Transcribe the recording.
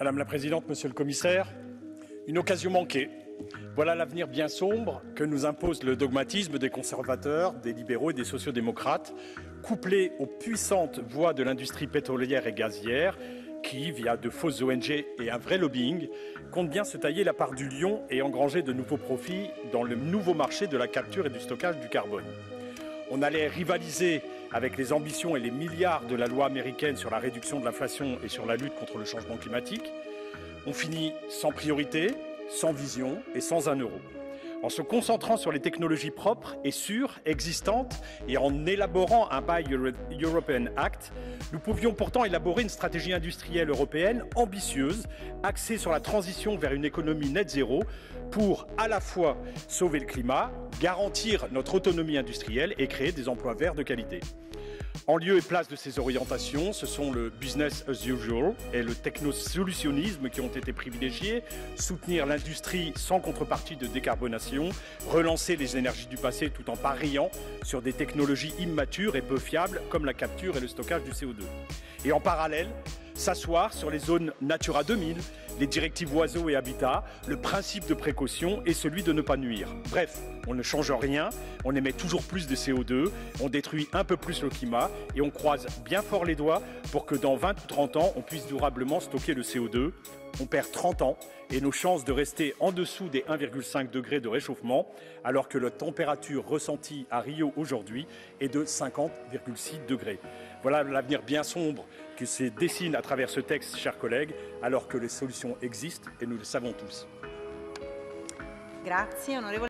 Madame la Présidente, Monsieur le Commissaire, une occasion manquée. Voilà l'avenir bien sombre que nous impose le dogmatisme des conservateurs, des libéraux et des sociodémocrates, couplé aux puissantes voix de l'industrie pétrolière et gazière, qui, via de fausses ONG et un vrai lobbying, compte bien se tailler la part du lion et engranger de nouveaux profits dans le nouveau marché de la capture et du stockage du carbone. On allait rivaliser avec les ambitions et les milliards de la loi américaine sur la réduction de l'inflation et sur la lutte contre le changement climatique. On finit sans priorité, sans vision et sans un euro. En se concentrant sur les technologies propres et sûres, existantes, et en élaborant un Buy European Act, nous pouvions pourtant élaborer une stratégie industrielle européenne ambitieuse, axée sur la transition vers une économie net zéro, pour à la fois sauver le climat, garantir notre autonomie industrielle et créer des emplois verts de qualité. En lieu et place de ces orientations, ce sont le business as usual et le technosolutionnisme qui ont été privilégiés, soutenir l'industrie sans contrepartie de décarbonation, relancer les énergies du passé tout en pariant sur des technologies immatures et peu fiables comme la capture et le stockage du CO2. Et en parallèle, s'asseoir sur les zones Natura 2000, les directives oiseaux et habitats, le principe de précaution et celui de ne pas nuire. Bref, on ne change rien, on émet toujours plus de CO2, on détruit un peu plus le climat et on croise bien fort les doigts pour que dans 20 ou 30 ans, on puisse durablement stocker le CO2. On perd 30 ans et nos chances de rester en dessous des 1,5 degrés de réchauffement, alors que la température ressentie à Rio aujourd'hui est de 50,6 degrés. Voilà l'avenir bien sombre qui se dessine à travers ce texte, chers collègues, alors que les solutions existent et nous le savons tous. Grazie, onorevole.